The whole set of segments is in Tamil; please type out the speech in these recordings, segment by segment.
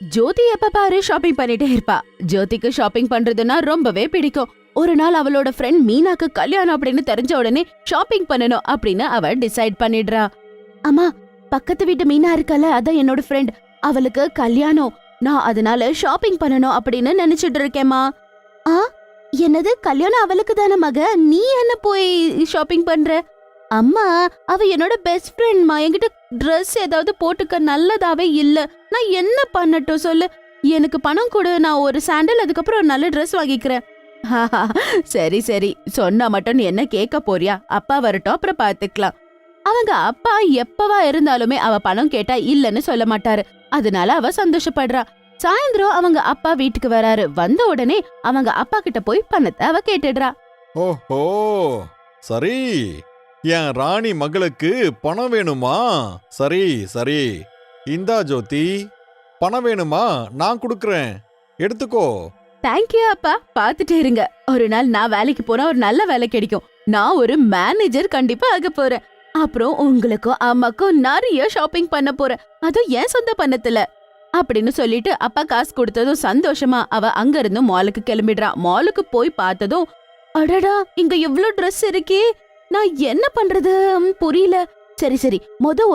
ஜோதி எப்ப பாரு ஷாப்பிங் பண்ணிட்டே இருப்பா. ஜோதிக்கு ஷாப்பிங் பண்றதுன்னா ரொம்பவே பிடிக்கும். ஒரு நாள் அவளோட ஃப்ரெண்ட் மீனாக்கு கல்யாணம் அப்படின்னு தெரிஞ்ச உடனே ஷாப்பிங் பண்ணணும் அப்படின்னு அவ டிசைட் பண்ணிடுறா. அம்மா, பக்கத்து வீட்டு மீனா இருக்கல, அதான் என்னோட ஃப்ரெண்ட், அவளுக்கு கல்யாணம். நான் அதனால ஷாப்பிங் பண்ணணும் அப்படின்னு நினைச்சிட்டு இருக்கேம்மா. ஆ, என்னது கல்யாணம் அவளுக்கு தானே மக, நீ என்ன போய் ஷாப்பிங் பண்ற? அம்மா, அவ என்னோட பெஸ்ட் ஃப்ரெண்ட்மா, என்கிட்ட ட்ரெஸ் ஏதாவது போட்டுக்க நல்லதாவே இல்ல. நான் என்ன பண்ணட்டும் சொல்லு? எனக்கு பணம் கொடு, நான் ஒரு சாண்டல் அதுக்கப்புறம் ஒரு நல்ல ட்ரெஸ் வாங்கிக்கிறேன். சரி சரி, சொன்னா மட்டும் நீ என்ன கேட்க போறியா? அப்பா வரட்டும், அப்புறம் பாத்துக்கலாம். அவங்க அப்பா எப்பவா இருந்தாலுமே அவ பணம் கேட்டா இல்லன்னு சொல்ல மாட்டாரு. அதனால அவ சந்தோஷப்படுறா. சாயந்தரம் அவங்க அப்பா வீட்டுக்கு வராரு. வந்த உடனே அவங்க அப்பா கிட்ட போய் பணத்தை அவ கேட்டுடுறா. ஓஹோ, சரி, என் ராணி மகளுக்கு பணம் வேணுமா? சரி சரி, இந்தா ஜோதி, பணம் வேணுமா? நான் கொடுக்கறேன், எடுத்துக்கோ. தேங்க்யூ அப்பா, பாத்துட்டே இருங்க. ஒரு நாள் நான் வேலைக்கு போனா ஒரு நல்ல வேலை கிடைக்கும். நான் ஒரு மேனேஜர் கண்டிப்பா ஆக போறேன். அப்புறம் உங்களுக்கும் அம்மாக்கும் நிறைய ஷாப்பிங் பண்ண போறேன், அதுவும் என் சொந்த பணத்துல அப்படின்னு சொல்லிட்டு அப்பா காசு கொடுத்ததும் சந்தோஷமா அவ அங்க இருந்து மாலுக்கு கிளம்பிடுறா. மாலுக்கு போய் பார்த்ததும், அடடா, இங்க எவ்வளவு ட்ரெஸ் இருக்கே, நான் என்ன பண்றது புரியல. சரி சரி,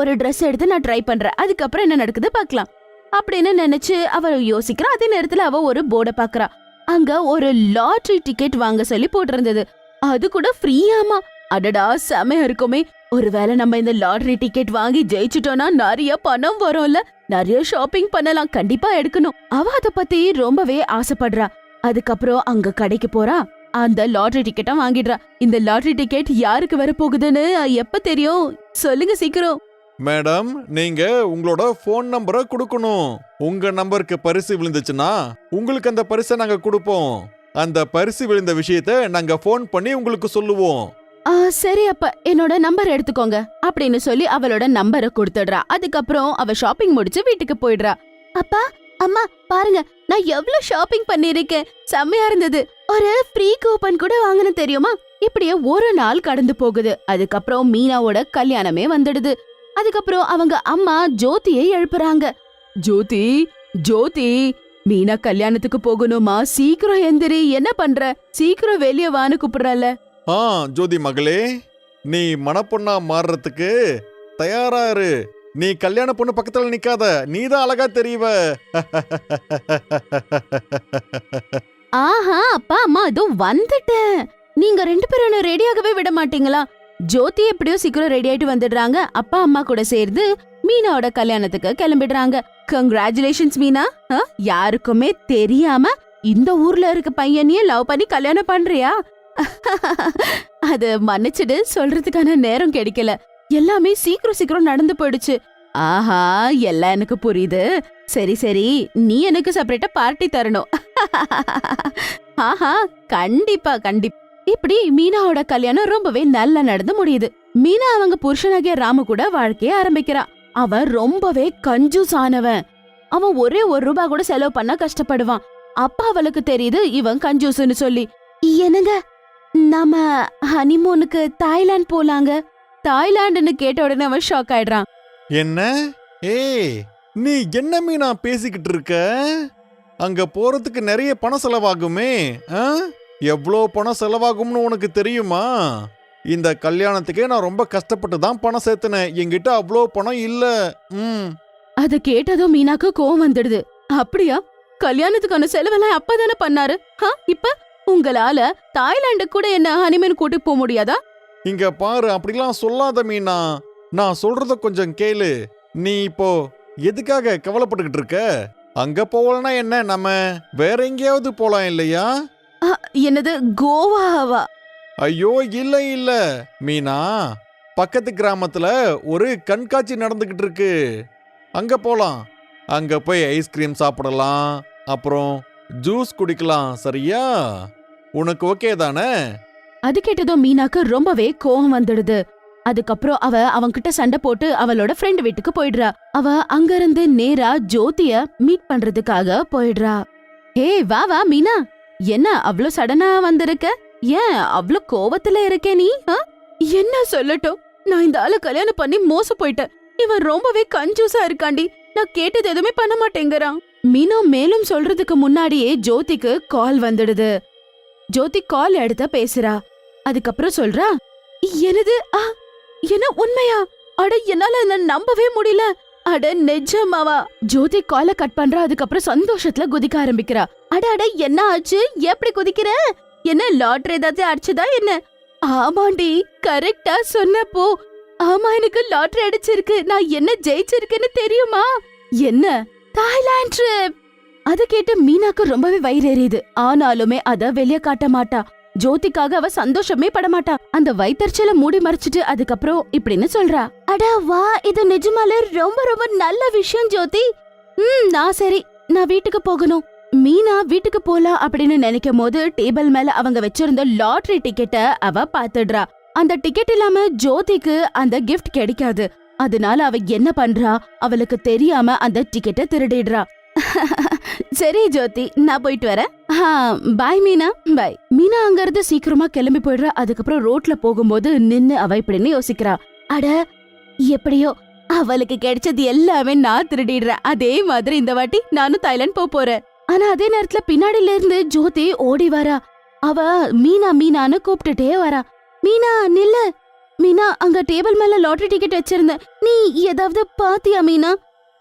ஒரு ட்ரெஸ் எடுத்து நான் ட்ரை பண்றேன், அதுக்கப்புறம் என்ன நடக்குது பாக்கலாம் அப்படின்னு நினைச்சு அவ யோசிக்கிறா. அதே நேரத்துல அவ ஒரு போர்டை பாக்குறா. அங்க ஒரு லாட்டரி டிக்கெட் வாங்க சொல்லி போட்டிருந்தது. அது கூட ஃப்ரீயாமா. அடடா, செமையா இருக்குமே. ஒருவேளை நம்ம இந்த லாட்டரி டிக்கெட் வாங்கி ஜெயிச்சுட்டோம்னா நிறைய பணம் வரும்ல, நிறைய ஷாப்பிங் பண்ணலாம், கண்டிப்பா எடுக்கணும். அவ அத பத்தி ரொம்பவே ஆசைப்படுறா. அதுக்கப்புறம் அங்க கடைக்கு போறா, அந்த லாட்டரி டிக்கெட்டை வாங்கிடுறா. இந்த லாட்டரி டிக்கெட் யாருக்கு வர போகுதுன்னு எப்ப தெரியும்? சொல்லுங்க சீக்கிரம். மேடம், நீங்க உங்களோட போன் நம்பரை கொடுக்கணும். உங்க நம்பருக்கு பரிசு விழுந்துச்சுன்னா உங்களுக்கு அந்த பரிசை நாங்க கொடுப்போம். அந்த பரிசு விழுந்த விஷயத்த நாங்க போன் பண்ணி உங்களுக்கு சொல்லுவோம். சரி அப்ப என்னோட நம்பர் எடுத்துக்கோங்க அப்படின்னு சொல்லி அவளோட நம்பரை கொடுத்துடுறா. அதுக்கப்புறம் அவ ஷாப்பிங் முடிச்சு வீட்டுக்கு போயிடுறா. அப்பா, அம்மா, பாருங்க நான் எவ்வளவு ஷாப்பிங் பண்ணிருக்கேன், செம்மையா இருந்தது. ஒரு ஃப்ரீ கூப்பன் கூட வாங்கணும் தெரியுமா? இப்படியே ஒரு நாள் கடந்து போகுது. அதுக்கப்புறம் மீனாவோட கல்யாணமே வந்துடுது. அதுக்கப்புறம் அவங்க அம்மா ஜோதியை எழுப்புறாங்க. ஜோதி, ஜோதி, மீனா கல்யாணத்துக்கு போகணுமா, சீக்கிரம் எந்திரி, என்ன பண்ற, சீக்கிரம் வெளியே வான்னு கூப்பிடுறல. ஜோதி மகளே, நீ மணப்பொண்ணா மாறுறதுக்கு தயாரா இரு. நீ கல்யாண பொண்ணு பக்கத்துல நிக்காத, நீதான் அழகா தெரியவ. ஆஹா, அப்பா அம்மா இதோ வந்துட்டேன். நீங்க 2 பேரும் ரெடியாகவே விட மாட்டீங்களா? ஜோதி எப்படியோ சீக்கிரம் ரெடி ஆயிட்டு வந்துடுறாங்க. அப்பா அம்மா கூட சேர்ந்து மீனாவோட கல்யாணத்துக்கு கிளம்பிடுறாங்க. கங்க்ராச்சுலேஷன்ஸ் மீனா, யாருக்குமே தெரியாம இந்த ஊர்ல இருக்க பையனையே லவ் பண்ணி கல்யாணம் பண்றியா? அது மன்னிச்சிடு, சொல்றதுக்கான நேரம் கிடைக்கல, எல்லாமே சீக்கிரம் சீக்கிரம் நடந்து போயிடுச்சு. ஆஹா, எல்லாம் எனக்கு புரியுது. சரி சரி, நீ எனக்கு செப்பரேட்டா பார்ட்டி தரணும். ஆஹா, கண்டிப்பா கண்டிப்பா. இப்படி மீனாவோட கல்யாணம் ரொம்பவே நல்லா நடந்து முடியுது. மீனா அவங்க புருஷனாகிய ராமு கூட வாழ்க்கைய ஆரம்பிக்கிறா. அவன் ரொம்பவே கஞ்சூஸ் ஆனவன். அவன் ஒரே 1 ரூபா கூட செலவு பண்ண கஷ்டப்படுவான். அப்பா அவளுக்கு தெரியுது இவன் கஞ்சூஸ்னு சொல்லி. என்னங்க, நாம ஹனிமூனுக்கு தாய்லாந்து போலாங்க. தாய்லாந்துன்னு கேட்ட உடனே அவன் ஷாக் ஆயிடுறான். என்ன? ஏய், நீ என்ன மீனா பேசிக்கிட்டு இருக்க? அங்க போறதுக்கு நிறைய பணம் செலவாகுமே. எவ்வளோ பணம் செலவாகும்னு உனக்கு தெரியுமா? இந்த கல்யாணத்துக்கே நான் ரொம்ப கஷ்டப்பட்டு தான் பணம் சேர்த்தனேன். என்கிட்ட அவ்வளோ பணம் இல்ல. அத கேட்டதும் மீனாக்கு கோவம் வந்துடுது. அப்படியா? கல்யாணத்துக்கான செலவெல்லாம் அப்பதானே பண்ணாரு. இப்ப உங்களால தாய்லாந்து கூட என்ன ஹனிமூன் கூட்டி போக முடியாதா? இங்க பாரு, அப்படிலாம் சொல்லாத மீனா. நான் சொல்றத கொஞ்சம் கேளு. நீ இப்போ எதுக்காக கவலைப்பட்டுக்கிட்டு இருக்க? அங்க போகலனா என்ன, நம்ம வேற எங்கேயாவது போலாம் இல்லையா? என்னது, கோவாவா? ஐயோ, இல்ல இல்ல மீனா, பக்கத்து கிராமத்துல ஒரு கண்காட்சி நடந்துகிட்டு இருக்கு, அங்க போலாம். அங்க போய் ஐஸ்கிரீம் சாப்பிடலாம், அப்புறம் ஜூஸ் குடிக்கலாம். சரியா? உனக்கு ஓகே தானே? அது கேட்டதும் மீனாக்கு ரொம்பவே கோவம் வந்துடுது. அதுக்கப்புறம் அவ அவன்கிட்ட சண்டை போட்டு அவளோட ஃப்ரெண்ட் வீட்டுக்கு போயிடுறா. அவ அங்க இருந்து நேரா ஜோதிய மீட் பண்றதுக்காக போயிடுறா. ஹே, வா வா மீனா, என்ன அவ்ளோ சடனா வந்திருக்க? ஏன் அவ்ளோ கோவத்துல இருக்க நீ? என்ன சொல்லட்டும், நான் இந்த ஆளு கல்யாணம் பண்ணி மோசம் போயிட்டேன். இவன் ரொம்பவே கஞ்சூசா இருக்காண்டி. நான் கேட்டது எதுவுமே பண்ண மாட்டேங்கிறான். மீனா மேலும் சொல்றதுக்கு முன்னாடியே ஜோதிக்கு கால் வந்துடுது. ஜோதி கால் எடுத்த பேசுறா. அதுக்கப்புறம் சொல்றா, என்னது என்ன உண்மையா? அட என்னால நம்பவே முடியல. அட நிஜமாவா? ஜோதி கால கட் பண்றா. அதுக்கப்புறம் சந்தோஷத்துல குதிக்க ஆரம்பிக்கிறா. அட அட என்ன ஆச்சு? எப்படி குதிக்கிற? என்ன லாட்டரி ஏதாச்சும் அடிச்சதா என்ன? ஆமாண்டி, கரெக்டா சொன்னப்போ. ஆமா, எனக்கு லாட்டரி அடிச்சிருக்கு. நான் என்ன ஜெயிச்சிருக்கேன்னு தெரியுமா? என்ன? Thailand trip. அத கேட்டு மீனாக்கு ரொம்பவே வயிறு எரியுது. ஆனாலுமே அத வெளிய காட்ட மாட்டா. ஜோதிக்காக அவ சந்தோஷமே படமாட்டா. அந்த வயித்தறிச்சல மூடி மறைச்சிட்டு அதுக்கப்புறம் இப்படின்னு சொல்றா. அட வா, இது நிஜமாலே ரொம்ப ரொம்ப நல்ல விஷயம் ஜோதி. நான் சரி, நான் வீட்டுக்கு போகணும். மீனா வீட்டுக்கு போலாம் அப்படின்னு நினைக்கும் போது டேபிள் மேல அவங்க வச்சிருந்த லாட்டரி டிக்கெட்ட அவ பாத்துடுறா. அந்த டிக்கெட் இல்லாம ஜோதிக்கு அந்த கிஃப்ட் கிடைக்காது. அதனால அவ என்ன பண்றா, அவளுக்கு தெரியாம அந்த டிக்கெட்ட திருடிடுறா. சரி ஜோதி, நான் போயிட்டு வரேன். பாய் மீனா, பாய். மீனா அங்க இருந்து சீக்கிரமா கிளம்பி போயிடுறா. அதுக்கப்புறம் ரோட்ல போகும்போது நின்னு அவ இப்படின்னு யோசிக்கிறா. அட எப்படியோ அவளுக்கு கிடைச்சது எல்லாமே நான் திருடிடுறேன். அதே மாதிரி இந்த வாட்டி நானும் தாய்லாந்து போறேன். ஆனா அதே நேரத்துல பின்னாடில இருந்து ஜோதி ஓடி வரா. அவ மீனா மீனான்னு கூப்பிட்டுட்டே வரா. மீனா நில்லு. மீனா, அங்க டேபிள் மேல லாட்டரி டிக்கெட் வச்சிருந்த, நீ ஏதாவது பாத்தியா மீனா?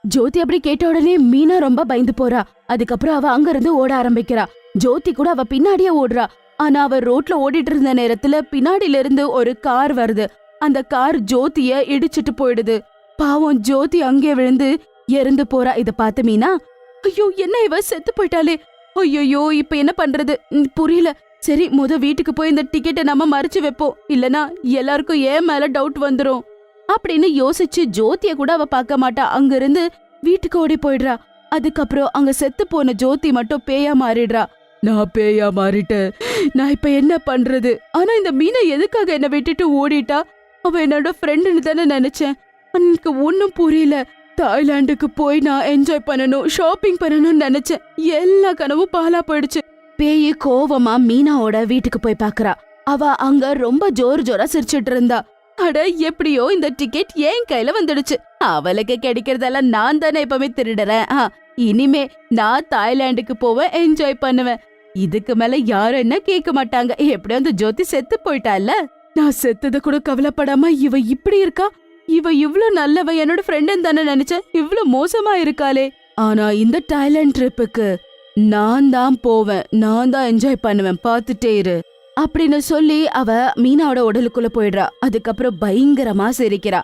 ஜோதி அப்படி கேட்ட உடனே மீனா ரொம்ப பயந்து போறா. அதுக்கப்புறம் அவ அங்க இருந்து ஓட ஆரம்பிக்கிறா. ஜோதி கூட அவ பின்னாடியே ஓடுறா. ஆனா அவ ரோட்ல ஓடிட்டு இருந்த நேரத்துல பின்னாடில இருந்து ஒரு கார் வருது. அந்த கார் ஜோதிய இடிச்சிட்டு போயிடுது. பாவம் ஜோதி அங்கே விழுந்து இறந்து போறா. இத பார்த்து மீனா, ஐயோ என்ன இவ செத்து போயிட்டாலே, ஐயோ இப்ப என்ன பண்றது புரியல. சரி, வீட்டுக்கு போய் இந்த டிக்கெட்டை நம்ம மறைச்சு வைப்போம், இல்லனா எல்லாருக்கும் ஏன் மேல டவுட் வந்துரும் அப்படின்னு யோசிச்சு ஜோதிய கூட அவ பார்க்க மாட்டா. அங்க இருந்து வீட்டுக்கு ஓடி போயிடுறா. அதுக்கப்புறம் அங்க செத்து போன ஜோதி மட்டும் பேயா மாறிடுறா. நான் பேயா மாறிட்டேன், நான் இப்ப என்ன பண்றது? ஆனா இந்த மீனை எதுக்காக என்ன விட்டுட்டு ஓடிட்டா? அவ என்னோட ஃப்ரெண்டுன்னு தானே நினைச்சேன். எனக்கு ஒன்னும் புரியல. தாய்லாந்துக்கு போய் நான் என்ஜாய் பண்ணணும், ஷாப்பிங் பண்ணணும்னு நினைச்சேன். எல்லா கனவும் பாலா போயிடுச்சு. பேயி கோவமா மீனாவோட வீட்டுக்கு போய் பாக்குறா. அவ அங்க ரொம்ப ஜோரா சிரிச்சிட்டு இருந்தா. அட எப்படியோ இந்த டிக்கெட் என் கையில வந்துடுச்சு. அவளுக்கு கிடைக்கிறதெல்லாம் நான் தானே எப்பவுமே திருடுறேன். இனிமே நான் தாய்லாந்துக்கு போவேன், என்ஜாய் பண்ணுவேன். இதுக்கு மேல யாரும் என்ன கேட்க மாட்டாங்க. எப்படியோ அந்த ஜோதி செத்து போயிட்டால. நான் செத்தத கூட கவலைப்படாம இவ இப்படி இருக்கா. இவ இவ்ளோ நல்லவ, என்னோட ஃப்ரெண்டுன்னு தானே நினைச்சேன். இவ்ளோ மோசமா இருக்காளே. ஆனா இந்த தாய்லாந்து ட்ரிப்புக்கு நான் தான் போவேன், நான் தான் என்ஜாய் பண்ணுவேன், பாத்துட்டே இரு அப்படின்னு சொல்லி அவ மீனாவோட உடலுக்குள்ள போயிடுறா. அதுக்கப்புறம் பயங்கரமா சிரிக்கிறா.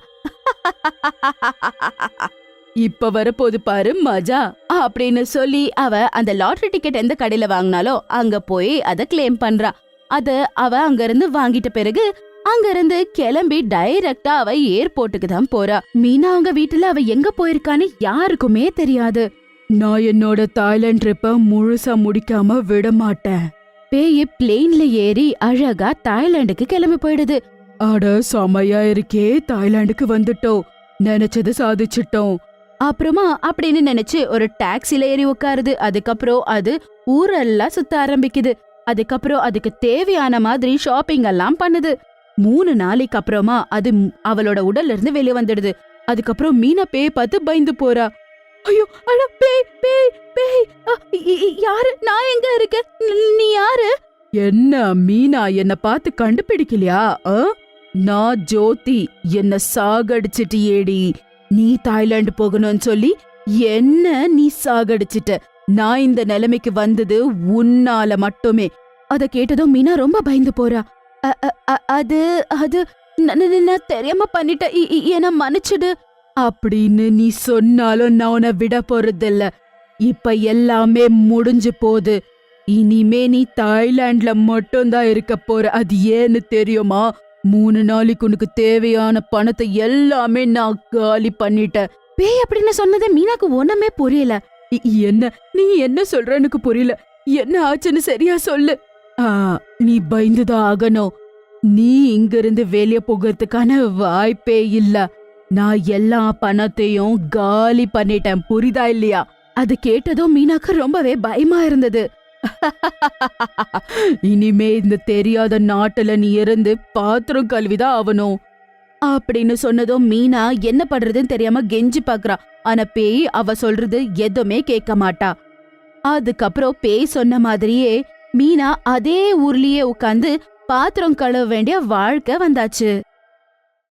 இப்ப வரப்போது பாரு மஜா அப்படின்னு சொல்லி அவ அந்த லாட்டரி டிக்கெட் எந்த கடையில வாங்கினாலோ அங்க போய் அத கிளைம் பண்றா. அத அவ அங்க இருந்து வாங்கிட்ட பிறகு அங்க இருந்து கிளம்பி டைரக்டா அவ ஏர்போர்ட்டுக்கு தான் போறா. மீனா அவங்க வீட்டுல அவ எங்க போயிருக்கான்னு யாருக்குமே தெரியாது. நான் என்னோட தாய்லாந்து ட்ரிப்ப முழுசா முடிக்காம விட மாட்டேன். பேய் பிளேன்ல ஏறி அழகா தாய்லாந்துக்கு கிளம்பி போயிடுது. அட செமையா இருக்கே, தாய்லாந்துக்கு வந்துட்டோம், நினைச்சது சாதிச்சிட்டோம் அப்புறமா அப்படின்னு நினைச்சு ஒரு டாக்ஸில ஏறி உட்காருது. அதுக்கப்புறம் அது ஊரெல்லாம் சுத்த ஆரம்பிக்குது. அதுக்கப்புறம் அதுக்கு தேவையான மாதிரி ஷாப்பிங் எல்லாம் பண்ணுது. 3 நாளைக்கு அப்புறமா அது அவளோட உடல்ல இருந்து வெளியே வந்துடுது. அதுக்கப்புறம் மீனா பேய் பார்த்து பயந்து போறா. ஐயோ அட பேய் பேய் பேய், யாரு? நான் எங்க இருக்க? நீ யாரு? என்ன மீனா, என்ன பார்த்து கண்டுபிடிக்கலையா? நான் ஜோதி, என்ன சாகடிச்சிட்டியேடி. நீ தாய்லாந்து போகணும்னு சொல்லி என்ன நீ சாகடிச்சிட்ட. நான் இந்த நிலைமைக்கு வந்தது உன்னால மட்டுமே. அத கேட்டதும் மீனா ரொம்ப பயந்து போறா. அது அது நான் தெரியாம பண்ணிட்டேன், என்ன மன்னிச்சிடு அப்படின்னு நீ சொன்னாலும் நான் உன்னை விட போறதில்ல. இப்ப எல்லாமே முடிஞ்சு போகுது. இனிமே நீ தாய்லாந்துல மட்டும்தான் இருக்க போற. அது ஏன்னு தெரியுமா? 3 நாளைக்கு உனக்கு தேவையான பணத்தை எல்லாமே நான் காலி பண்ணிட்டேன். பேய் அப்படின்னு சொன்னது மீனாக்கு ஒண்ணுமே புரியல. என்ன நீ என்ன சொல்ற? எனக்கு புரியல. என்ன ஆச்சுன்னு சரியா சொல்லு. நீ பயந்துதான் ஆகணும். நீ இங்க இருந்து வெளியே போகிறதுக்கான வாய்ப்பே இல்ல. நான் எல்லா பணத்தையும் காலி பண்ணிட்டேன், புரியுதா இல்லையா? அது கேட்டதும் மீனாக்கு ரொம்பவே பயமா இருந்தது. இனிமே இந்த தெரியாத நாட்டுல நீ இருந்து பாத்திரம் கழுவிதான் ஆகணும். அப்படின்னு சொன்னதும் மீனா என்ன பண்றதுன்னு தெரியாம கெஞ்சி பாக்குறா. ஆனா பேய் அவ சொல்றது எதுவுமே கேட்க மாட்டா. அதுக்கப்புறம் பேய் சொன்ன மாதிரியே மீனா அதே ஊர்லயே உட்கார்ந்து பாத்திரம் கழுவ வேண்டிய வாழ்க்கை வந்தாச்சு.